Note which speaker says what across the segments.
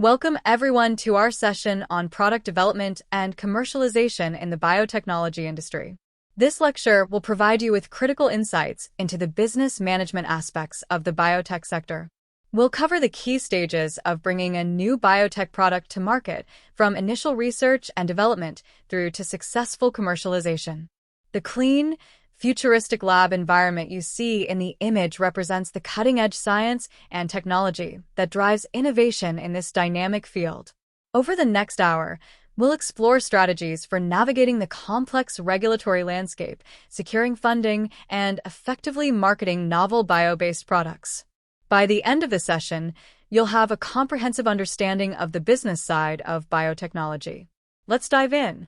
Speaker 1: Welcome everyone to our session on product development and commercialization in the biotechnology industry. This lecture will provide you with critical insights into the business management aspects of the biotech sector. We'll cover the key stages of bringing a new biotech product to market, from initial research and development through to successful commercialization. The clean, futuristic lab environment you see in the image represents the cutting-edge science and technology that drives innovation in this dynamic field. Over the next hour, we'll explore strategies for navigating the complex regulatory landscape, securing funding, and effectively marketing novel bio-based products. By the end of the session, you'll have a comprehensive understanding of the business side of biotechnology. Let's dive in.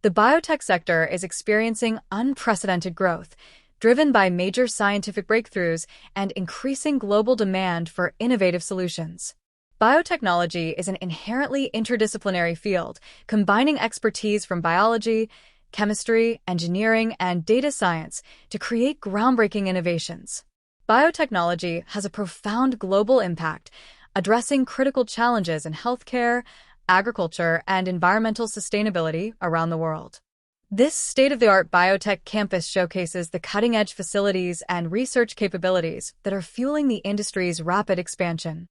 Speaker 1: The biotech sector is experiencing unprecedented growth, driven by major scientific breakthroughs and increasing global demand for innovative solutions. Biotechnology is an inherently interdisciplinary field, combining expertise from biology, chemistry, engineering, and data science to create groundbreaking innovations. Biotechnology has a profound global impact, addressing critical challenges in healthcare, agriculture, and environmental sustainability around the world. This state-of-the-art biotech campus showcases the cutting-edge facilities and research capabilities that are fueling the industry's rapid expansion.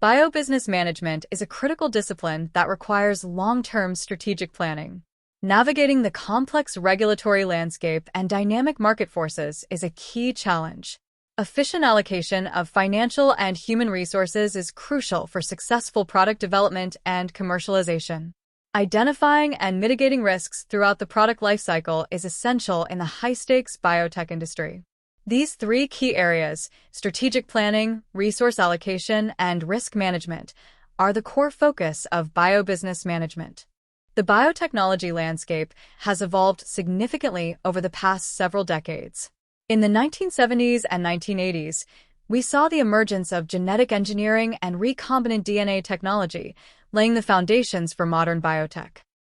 Speaker 1: Biobusiness management is a critical discipline that requires long-term strategic planning. Navigating the complex regulatory landscape and dynamic market forces is a key challenge. Efficient allocation of financial and human resources is crucial for successful product development and commercialization. Identifying and mitigating risks throughout the product lifecycle is essential in the high-stakes biotech industry. These three key areas, strategic planning, resource allocation, and risk management, are the core focus of biobusiness management. The biotechnology landscape has evolved significantly over the past several decades. In the 1970s and 1980s, we saw the emergence of genetic engineering and recombinant DNA technology, laying the foundations for modern biotech.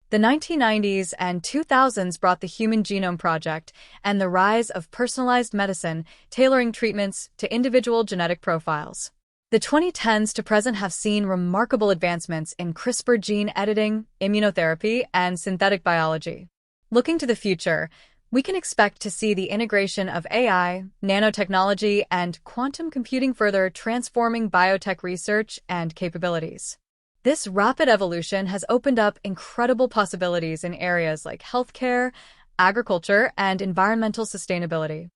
Speaker 1: The 1990s and 2000s brought the Human Genome Project and the rise of personalized medicine, tailoring treatments to individual genetic profiles. The 2010s to present have seen remarkable advancements in CRISPR gene editing, immunotherapy, and synthetic biology. Looking to the future, we can expect to see the integration of AI, nanotechnology, and quantum computing further transforming biotech research and capabilities. This rapid evolution has opened up incredible possibilities in areas like healthcare, agriculture, and environmental sustainability.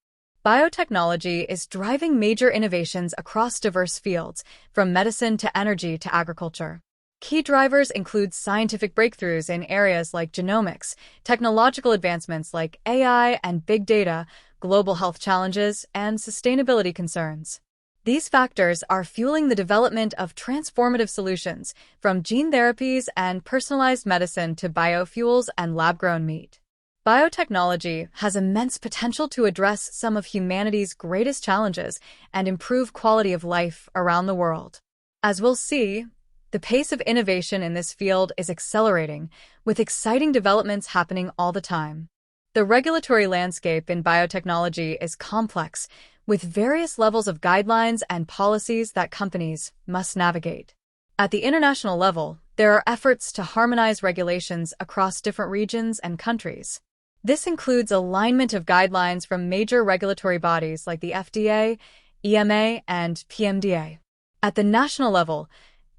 Speaker 1: Biotechnology is driving major innovations across diverse fields, from medicine to energy to agriculture. Key drivers include scientific breakthroughs in areas like genomics, technological advancements like AI and big data, global health challenges, and sustainability concerns. These factors are fueling the development of transformative solutions, from gene therapies and personalized medicine to biofuels and lab-grown meat. Biotechnology has immense potential to address some of humanity's greatest challenges and improve quality of life around the world. As we'll see, the pace of innovation in this field is accelerating, with exciting developments happening all the time. The regulatory landscape in biotechnology is complex, with various levels of guidelines and policies that companies must navigate. At the international level, there are efforts to harmonize regulations across different regions and countries. This includes alignment of guidelines from major regulatory bodies like the FDA, EMA, and PMDA. At the national level,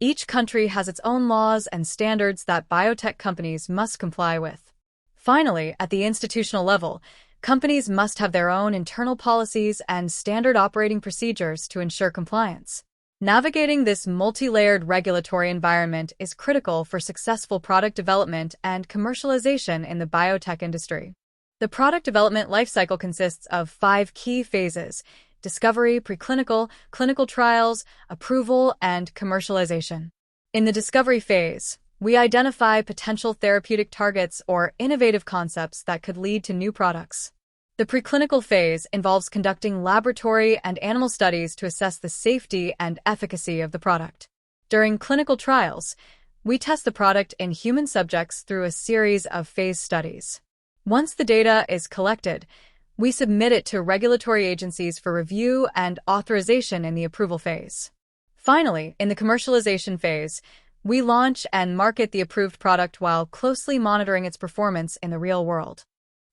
Speaker 1: each country has its own laws and standards that biotech companies must comply with. Finally, at the institutional level, companies must have their own internal policies and standard operating procedures to ensure compliance. Navigating this multi-layered regulatory environment is critical for successful product development and commercialization in the biotech industry. The product development lifecycle consists of 5 key phases: discovery, preclinical, clinical trials, approval, and commercialization. In the discovery phase, we identify potential therapeutic targets or innovative concepts that could lead to new products. The preclinical phase involves conducting laboratory and animal studies to assess the safety and efficacy of the product. During clinical trials, we test the product in human subjects through a series of phase studies. Once the data is collected, we submit it to regulatory agencies for review and authorization in the approval phase. Finally, in the commercialization phase, We launch and market the approved product while closely monitoring its performance in the real world.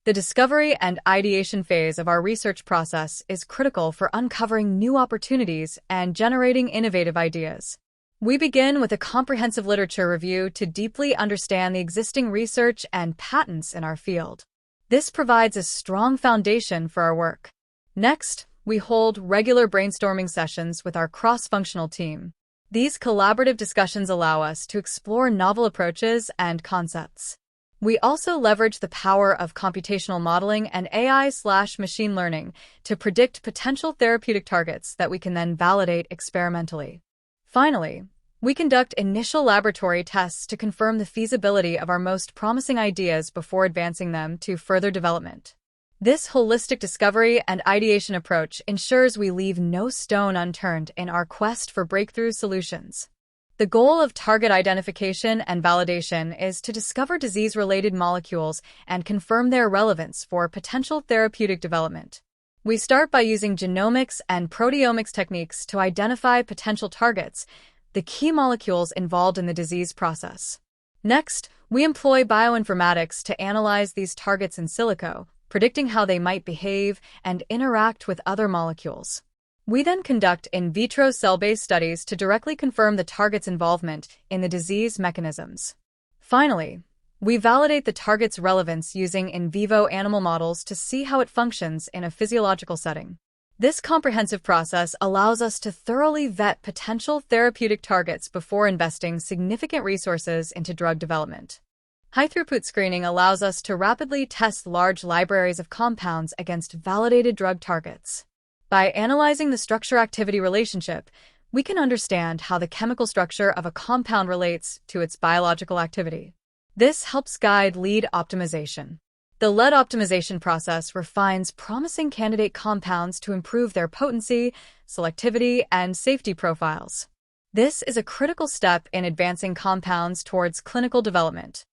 Speaker 1: The discovery and ideation phase of our research process is critical for uncovering new opportunities and generating innovative ideas. We begin with a comprehensive literature review to deeply understand the existing research and patents in our field. This provides a strong foundation for our work. Next, we hold regular brainstorming sessions with our cross-functional team. These collaborative discussions allow us to explore novel approaches and concepts. We also leverage the power of computational modeling and AI/machine learning to predict potential therapeutic targets that we can then validate experimentally. Finally, we conduct initial laboratory tests to confirm the feasibility of our most promising ideas before advancing them to further development. This holistic discovery and ideation approach ensures we leave no stone unturned in our quest for breakthrough solutions. The goal of target identification and validation is to discover disease-related molecules and confirm their relevance for potential therapeutic development. We start by using genomics and proteomics techniques to identify potential targets, the key molecules involved in the disease process. Next, we employ bioinformatics to analyze these targets in silico, predicting how they might behave and interact with other molecules. We then conduct in vitro cell-based studies to directly confirm the target's involvement in the disease mechanisms. Finally, we validate the target's relevance using in vivo animal models to see how it functions in a physiological setting. This comprehensive process allows us to thoroughly vet potential therapeutic targets before investing significant resources into drug development. High-throughput screening allows us to rapidly test large libraries of compounds against validated drug targets. By analyzing the structure-activity relationship, we can understand how the chemical structure of a compound relates to its biological activity. This helps guide lead optimization. The lead optimization process refines promising candidate compounds to improve their potency, selectivity, and safety profiles. This is a critical step in advancing compounds towards clinical development.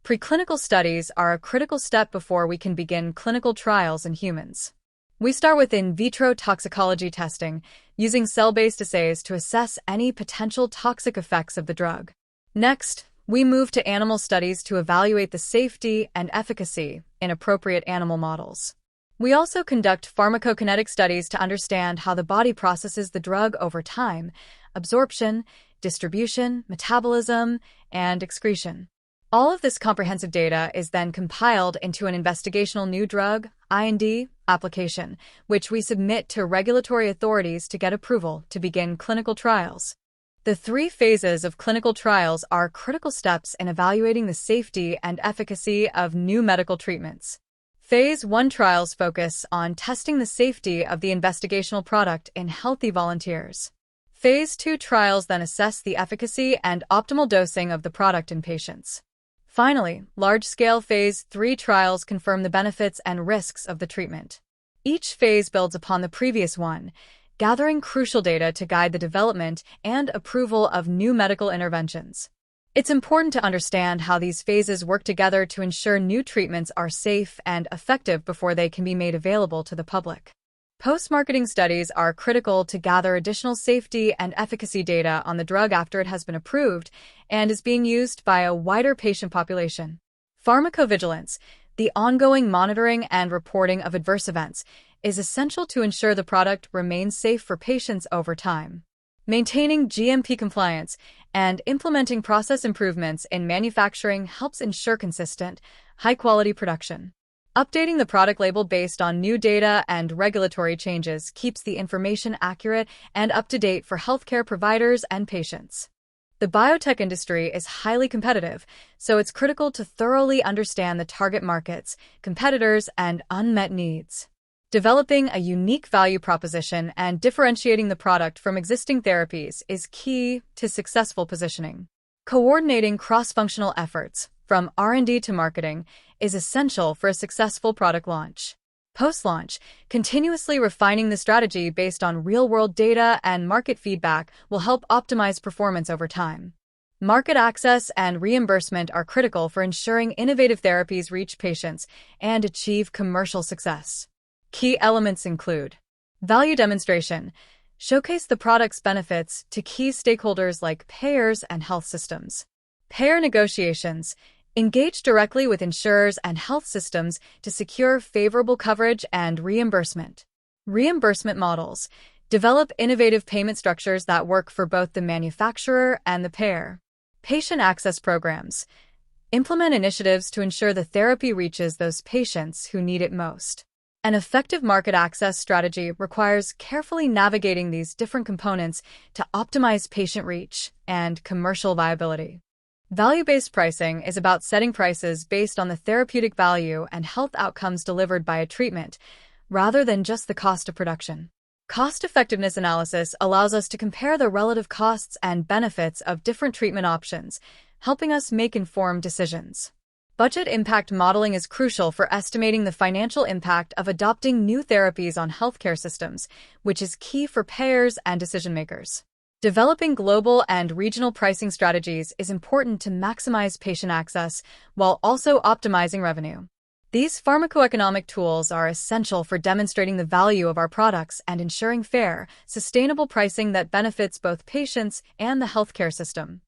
Speaker 1: Preclinical studies are a critical step before we can begin clinical trials in humans. We start with in vitro toxicology testing, using cell-based assays to assess any potential toxic effects of the drug. Next, we move to animal studies to evaluate the safety and efficacy in appropriate animal models. We also conduct pharmacokinetic studies to understand how the body processes the drug over time, absorption, distribution, metabolism, and excretion. All of this comprehensive data is then compiled into an investigational new drug, IND, application, which we submit to regulatory authorities to get approval to begin clinical trials. The 3 phases of clinical trials are critical steps in evaluating the safety and efficacy of new medical treatments. Phase 1 trials focus on testing the safety of the investigational product in healthy volunteers. Phase 2 trials then assess the efficacy and optimal dosing of the product in patients. Finally, large-scale Phase 3 trials confirm the benefits and risks of the treatment. Each phase builds upon the previous one, gathering crucial data to guide the development and approval of new medical interventions. It's important to understand how these phases work together to ensure new treatments are safe and effective before they can be made available to the public. Post-marketing studies are critical to gather additional safety and efficacy data on the drug after it has been approved and is being used by a wider patient population. Pharmacovigilance, the ongoing monitoring and reporting of adverse events, is essential to ensure the product remains safe for patients over time. Maintaining GMP compliance and implementing process improvements in manufacturing helps ensure consistent, high-quality production. Updating the product label based on new data and regulatory changes keeps the information accurate and up-to-date for healthcare providers and patients. The biotech industry is highly competitive, so it's critical to thoroughly understand the target markets, competitors, and unmet needs. Developing a unique value proposition and differentiating the product from existing therapies is key to successful positioning. Coordinating cross-functional efforts, from R&D to marketing, is essential for a successful product launch. Post-launch, continuously refining the strategy based on real-world data and market feedback will help optimize performance over time. Market access and reimbursement are critical for ensuring innovative therapies reach patients and achieve commercial success. Key elements include value demonstration, Showcase the product's benefits to key stakeholders like payers and health systems. Payer negotiations. Engage directly with insurers and health systems to secure favorable coverage and reimbursement. Reimbursement models. Develop innovative payment structures that work for both the manufacturer and the payer. Patient access programs. Implement initiatives to ensure the therapy reaches those patients who need it most. An effective market access strategy requires carefully navigating these different components to optimize patient reach and commercial viability. Value-based pricing is about setting prices based on the therapeutic value and health outcomes delivered by a treatment, rather than just the cost of production. Cost-effectiveness analysis allows us to compare the relative costs and benefits of different treatment options, helping us make informed decisions. Budget impact modeling is crucial for estimating the financial impact of adopting new therapies on healthcare systems, which is key for payers and decision-makers. Developing global and regional pricing strategies is important to maximize patient access while also optimizing revenue. These pharmacoeconomic tools are essential for demonstrating the value of our products and ensuring fair, sustainable pricing that benefits both patients and the healthcare system.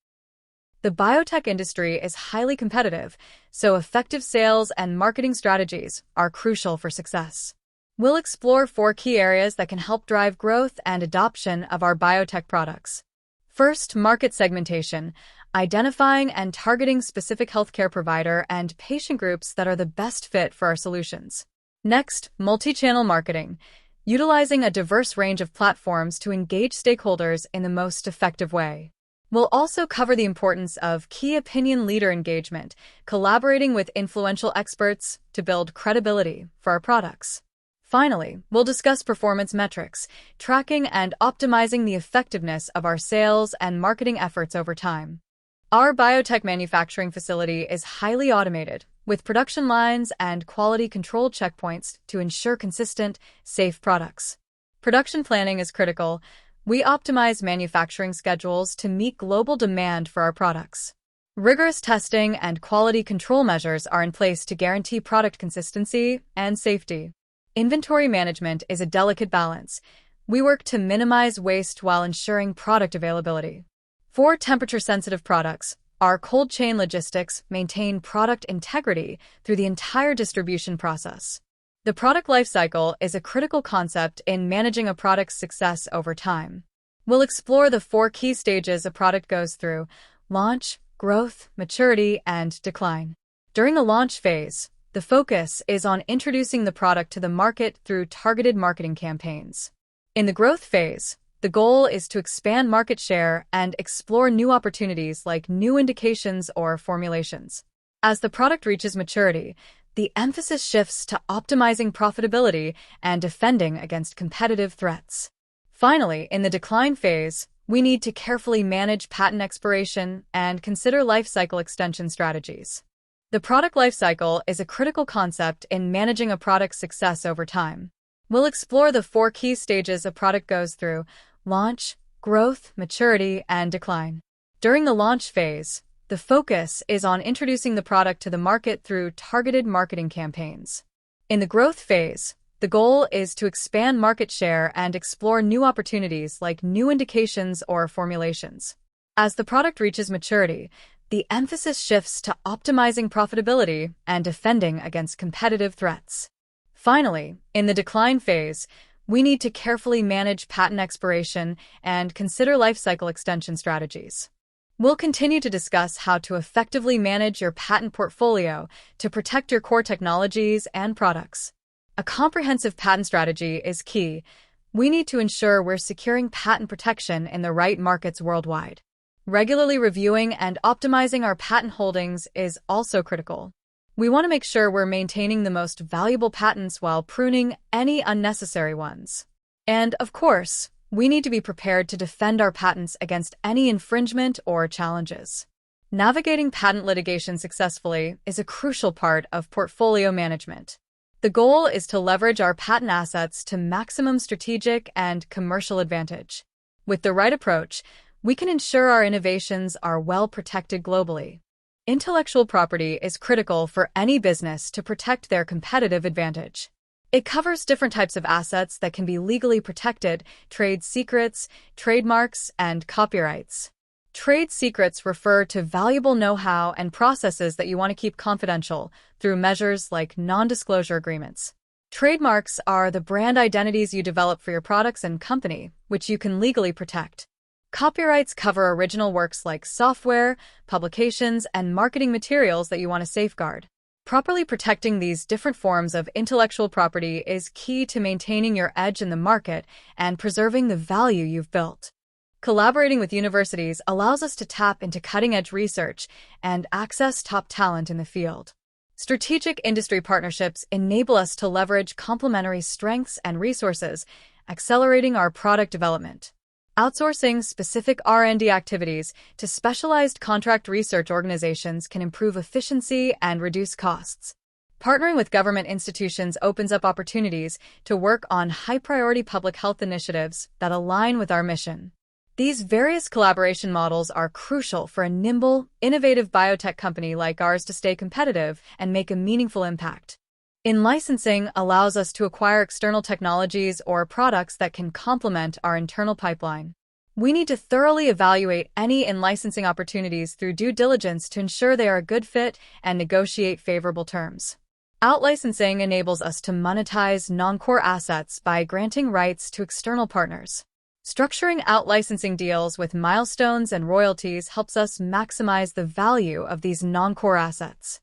Speaker 1: The biotech industry is highly competitive, so effective sales and marketing strategies are crucial for success. We'll explore 4 key areas that can help drive growth and adoption of our biotech products. First, market segmentation, identifying and targeting specific healthcare provider and patient groups that are the best fit for our solutions. Next, multi-channel marketing, utilizing a diverse range of platforms to engage stakeholders in the most effective way. We'll also cover the importance of key opinion leader engagement, collaborating with influential experts to build credibility for our products. Finally, we'll discuss performance metrics, tracking and optimizing the effectiveness of our sales and marketing efforts over time. Our biotech manufacturing facility is highly automated, with production lines and quality control checkpoints to ensure consistent, safe products. Production planning is critical. We optimize manufacturing schedules to meet global demand for our products. Rigorous testing and quality control measures are in place to guarantee product consistency and safety. Inventory management is a delicate balance. We work to minimize waste while ensuring product availability. For temperature-sensitive products, our cold chain logistics maintain product integrity through the entire distribution process. The product lifecycle is a critical concept in managing a product's success over time. We'll explore the 4 key stages a product goes through: launch, growth, maturity, and decline. During the launch phase, the focus is on introducing the product to the market through targeted marketing campaigns. In the growth phase, the goal is to expand market share and explore new opportunities like new indications or formulations. As the product reaches maturity, the emphasis shifts to optimizing profitability and defending against competitive threats. Finally, in the decline phase, we need to carefully manage patent expiration and consider life cycle extension strategies. The product lifecycle is a critical concept in managing a product's success over time. We'll explore the 4 key stages a product goes through: launch, growth, maturity, and decline. During the launch phase, the focus is on introducing the product to the market through targeted marketing campaigns. In the growth phase, the goal is to expand market share and explore new opportunities like new indications or formulations. As the product reaches maturity, the emphasis shifts to optimizing profitability and defending against competitive threats. Finally, in the decline phase, we need to carefully manage patent expiration and consider life cycle extension strategies. We'll continue to discuss how to effectively manage your patent portfolio to protect your core technologies and products. A comprehensive patent strategy is key. We need to ensure we're securing patent protection in the right markets worldwide. Regularly reviewing and optimizing our patent holdings is also critical. We want to make sure we're maintaining the most valuable patents while pruning any unnecessary ones. And, of course, we need to be prepared to defend our patents against any infringement or challenges. Navigating patent litigation successfully is a crucial part of portfolio management. The goal is to leverage our patent assets to maximum strategic and commercial advantage. With the right approach, we can ensure our innovations are well protected globally. Intellectual property is critical for any business to protect their competitive advantage. It covers different types of assets that can be legally protected, trade secrets, trademarks, and copyrights. Trade secrets refer to valuable know-how and processes that you want to keep confidential through measures like non-disclosure agreements. Trademarks are the brand identities you develop for your products and company, which you can legally protect. Copyrights cover original works like software, publications, and marketing materials that you want to safeguard. Properly protecting these different forms of intellectual property is key to maintaining your edge in the market and preserving the value you've built. Collaborating with universities allows us to tap into cutting-edge research and access top talent in the field. Strategic industry partnerships enable us to leverage complementary strengths and resources, accelerating our product development. Outsourcing specific R&D activities to specialized contract research organizations can improve efficiency and reduce costs. Partnering with government institutions opens up opportunities to work on high-priority public health initiatives that align with our mission. These various collaboration models are crucial for a nimble, innovative biotech company like ours to stay competitive and make a meaningful impact. In-licensing allows us to acquire external technologies or products that can complement our internal pipeline. We need to thoroughly evaluate any in-licensing opportunities through due diligence to ensure they are a good fit and negotiate favorable terms. Out-licensing enables us to monetize non-core assets by granting rights to external partners. Structuring out-licensing deals with milestones and royalties helps us maximize the value of these non-core assets.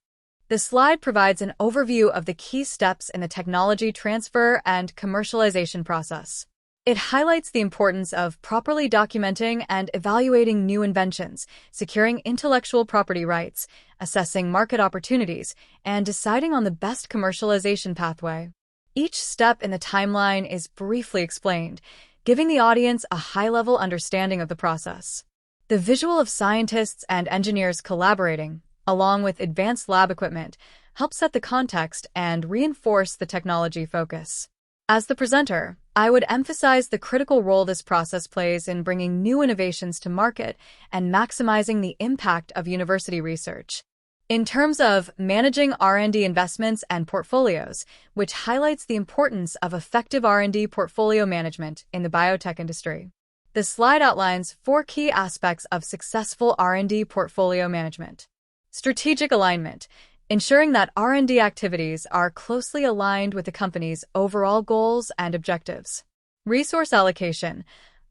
Speaker 1: This slide provides an overview of the key steps in the technology transfer and commercialization process. It highlights the importance of properly documenting and evaluating new inventions, securing intellectual property rights, assessing market opportunities, and deciding on the best commercialization pathway. Each step in the timeline is briefly explained, giving the audience a high-level understanding of the process. The visual of scientists and engineers collaborating, along with advanced lab equipment, help set the context and reinforce the technology focus. As the presenter, I would emphasize the critical role this process plays in bringing new innovations to market and maximizing the impact of university research. In terms of managing R&D investments and portfolios, which highlights the importance of effective R&D portfolio management in the biotech industry. This slide outlines 4 key aspects of successful R&D portfolio management. Strategic alignment, ensuring that R&D activities are closely aligned with the company's overall goals and objectives. Resource allocation,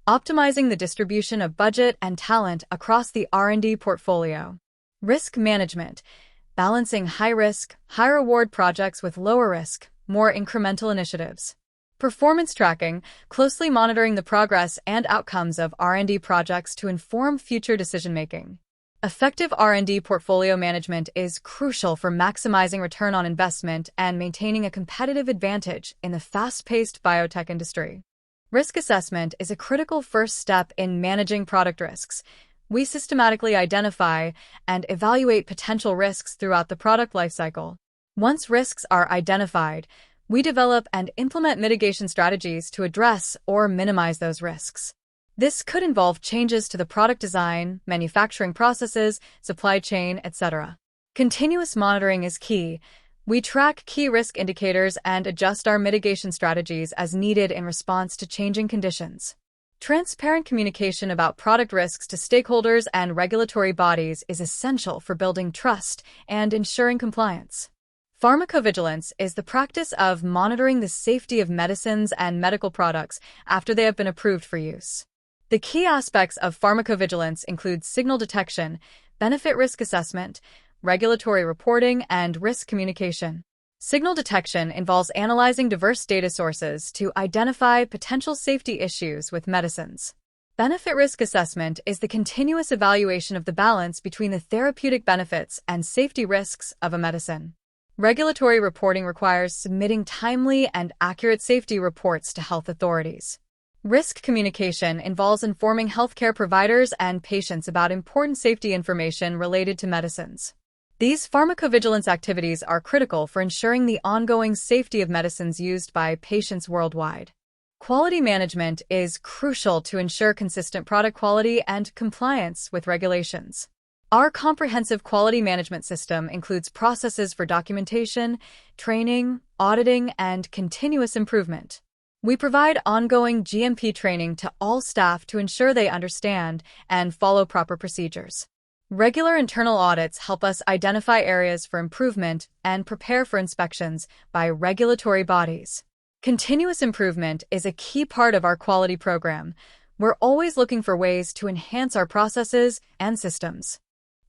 Speaker 1: optimizing the distribution of budget and talent across the R&D portfolio. Risk management, balancing high-risk, high-reward projects with lower-risk, more incremental initiatives. Performance tracking, closely monitoring the progress and outcomes of R&D projects to inform future decision-making. Effective R&D portfolio management is crucial for maximizing return on investment and maintaining a competitive advantage in the fast-paced biotech industry. Risk assessment is a critical first step in managing product risks. We systematically identify and evaluate potential risks throughout the product lifecycle. Once risks are identified, we develop and implement mitigation strategies to address or minimize those risks. This could involve changes to the product design, manufacturing processes, supply chain, etc. Continuous monitoring is key. We track key risk indicators and adjust our mitigation strategies as needed in response to changing conditions. Transparent communication about product risks to stakeholders and regulatory bodies is essential for building trust and ensuring compliance. Pharmacovigilance is the practice of monitoring the safety of medicines and medical products after they have been approved for use. The key aspects of pharmacovigilance include signal detection, benefit risk assessment, regulatory reporting, and risk communication. Signal detection involves analyzing diverse data sources to identify potential safety issues with medicines. Benefit risk assessment is the continuous evaluation of the balance between the therapeutic benefits and safety risks of a medicine. Regulatory reporting requires submitting timely and accurate safety reports to health authorities. Risk communication involves informing healthcare providers and patients about important safety information related to medicines. These pharmacovigilance activities are critical for ensuring the ongoing safety of medicines used by patients worldwide. Quality management is crucial to ensure consistent product quality and compliance with regulations. Our comprehensive quality management system includes processes for documentation, training, auditing, and continuous improvement. We provide ongoing GMP training to all staff to ensure they understand and follow proper procedures. Regular internal audits help us identify areas for improvement and prepare for inspections by regulatory bodies. Continuous improvement is a key part of our quality program. We're always looking for ways to enhance our processes and systems.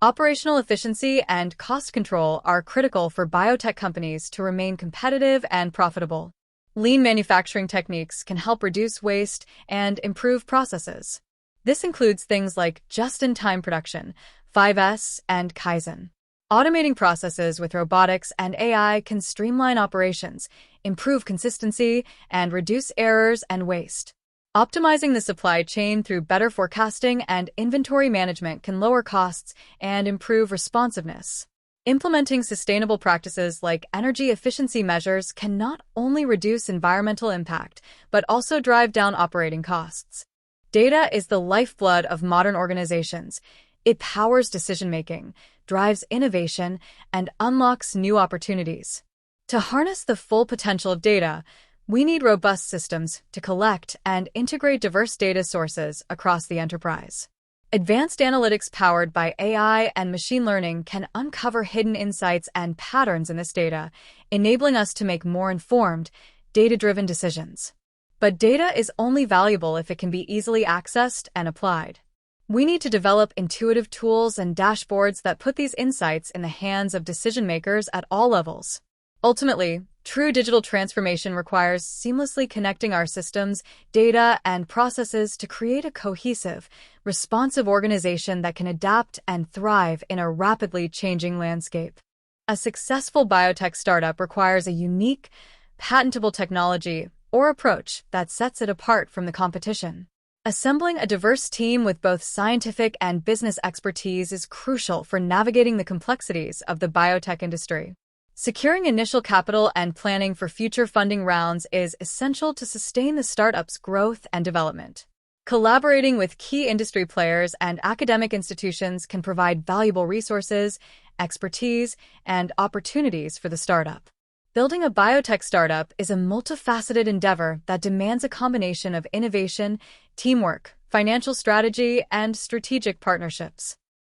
Speaker 1: Operational efficiency and cost control are critical for biotech companies to remain competitive and profitable. Lean manufacturing techniques can help reduce waste and improve processes. This includes things like just-in-time production, 5S, and Kaizen. Automating processes with robotics and AI can streamline operations, improve consistency, and reduce errors and waste. Optimizing the supply chain through better forecasting and inventory management can lower costs and improve responsiveness. Implementing sustainable practices like energy efficiency measures can not only reduce environmental impact, but also drive down operating costs. Data is the lifeblood of modern organizations. It powers decision-making, drives innovation, and unlocks new opportunities. To harness the full potential of data, we need robust systems to collect and integrate diverse data sources across the enterprise. Advanced analytics powered by AI and machine learning can uncover hidden insights and patterns in this data, enabling us to make more informed, data-driven decisions. But data is only valuable if it can be easily accessed and applied. We need to develop intuitive tools and dashboards that put these insights in the hands of decision-makers at all levels. Ultimately, true digital transformation requires seamlessly connecting our systems, data, and processes to create a cohesive, responsive organization that can adapt and thrive in a rapidly changing landscape. A successful biotech startup requires a unique, patentable technology or approach that sets it apart from the competition. Assembling a diverse team with both scientific and business expertise is crucial for navigating the complexities of the biotech industry. Securing initial capital and planning for future funding rounds is essential to sustain the startup's growth and development. Collaborating with key industry players and academic institutions can provide valuable resources, expertise, and opportunities for the startup. Building a biotech startup is a multifaceted endeavor that demands a combination of innovation, teamwork, financial strategy, and strategic partnerships.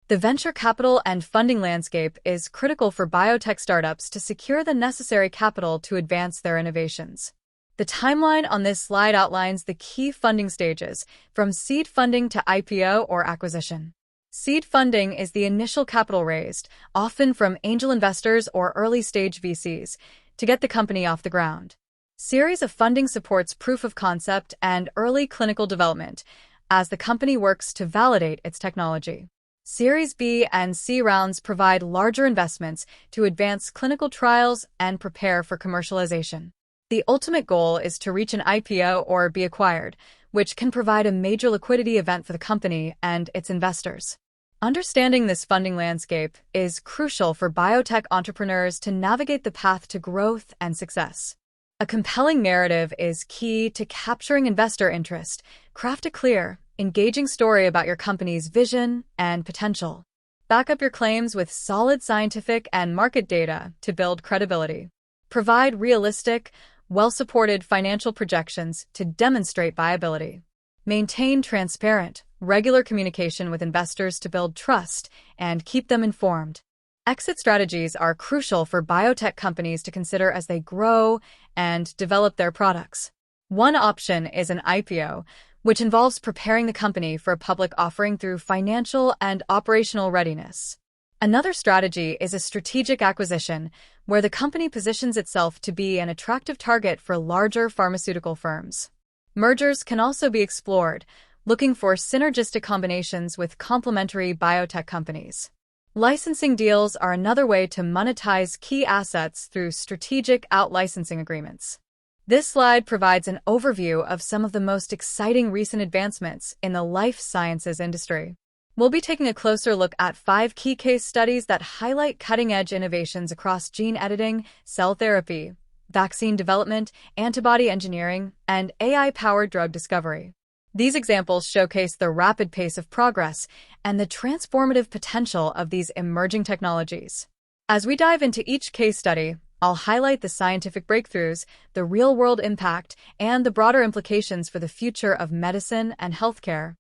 Speaker 1: The venture capital and funding landscape is critical for biotech startups to secure the necessary capital to advance their innovations. The timeline on this slide outlines the key funding stages, from seed funding to IPO or acquisition. Seed funding is the initial capital raised, often from angel investors or early-stage VCs, to get the company off the ground. Series of funding supports proof of concept and early clinical development, as the company works to validate its technology. Series B and C rounds provide larger investments to advance clinical trials and prepare for commercialization. The ultimate goal is to reach an IPO or be acquired, which can provide a major liquidity event for the company and its investors. Understanding this funding landscape is crucial for biotech entrepreneurs to navigate the path to growth and success. A compelling narrative is key to capturing investor interest. Craft a clear, engaging story about your company's vision and potential. Back up your claims with solid scientific and market data to build credibility. Provide realistic, well-supported financial projections to demonstrate viability. Maintain transparent, regular communication with investors to build trust and keep them informed. Exit strategies are crucial for biotech companies to consider as they grow and develop their products. One option is an IPO, which involves preparing the company for a public offering through financial and operational readiness. Another strategy is a strategic acquisition, where the company positions itself to be an attractive target for larger pharmaceutical firms. Mergers can also be explored, looking for synergistic combinations with complementary biotech companies. Licensing deals are another way to monetize key assets through strategic out-licensing agreements. This slide provides an overview of some of the most exciting recent advancements in the life sciences industry. We'll be taking a closer look at 5 key case studies that highlight cutting-edge innovations across gene editing, cell therapy, vaccine development, antibody engineering, and AI-powered drug discovery. These examples showcase the rapid pace of progress and the transformative potential of these emerging technologies. As we dive into each case study, I'll highlight the scientific breakthroughs, the real-world impact, and the broader implications for the future of medicine and healthcare.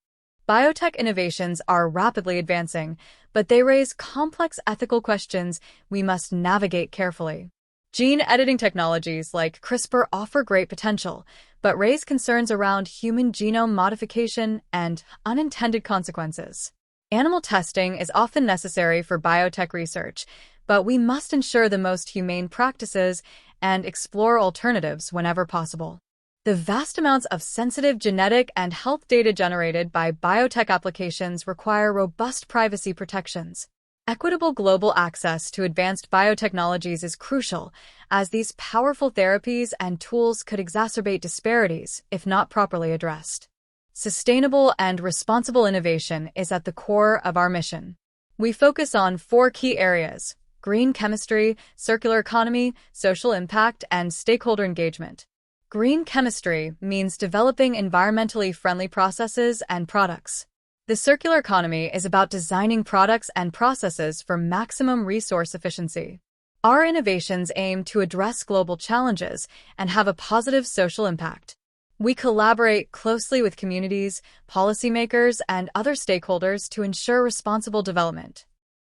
Speaker 1: Biotech innovations are rapidly advancing, but they raise complex ethical questions we must navigate carefully. Gene editing technologies like CRISPR offer great potential, but raise concerns around human genome modification and unintended consequences. Animal testing is often necessary for biotech research, but we must ensure the most humane practices and explore alternatives whenever possible. The vast amounts of sensitive genetic and health data generated by biotech applications require robust privacy protections. Equitable global access to advanced biotechnologies is crucial, as these powerful therapies and tools could exacerbate disparities if not properly addressed. Sustainable and responsible innovation is at the core of our mission. We focus on 4 key areas: green chemistry, circular economy, social impact, and stakeholder engagement. Green chemistry means developing environmentally friendly processes and products. The circular economy is about designing products and processes for maximum resource efficiency. Our innovations aim to address global challenges and have a positive social impact. We collaborate closely with communities, policymakers, and other stakeholders to ensure responsible development.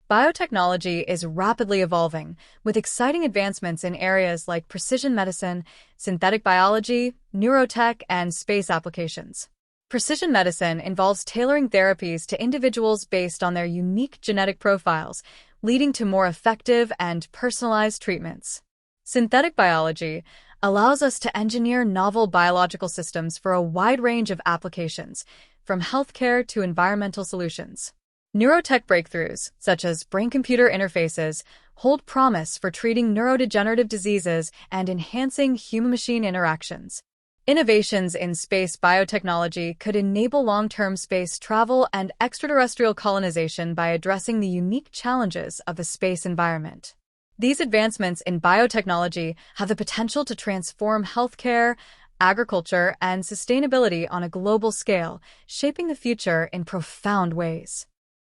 Speaker 1: Biotechnology is rapidly evolving, with exciting advancements in areas like precision medicine, synthetic biology, neurotech, and space applications. Precision medicine involves tailoring therapies to individuals based on their unique genetic profiles, leading to more effective and personalized treatments. Synthetic biology allows us to engineer novel biological systems for a wide range of applications, from healthcare to environmental solutions. Neurotech breakthroughs, such as brain-computer interfaces, hold promise for treating neurodegenerative diseases and enhancing human-machine interactions. Innovations in space biotechnology could enable long-term space travel and extraterrestrial colonization by addressing the unique challenges of the space environment. These advancements in biotechnology have the potential to transform healthcare, agriculture, and sustainability on a global scale, shaping the future in profound ways.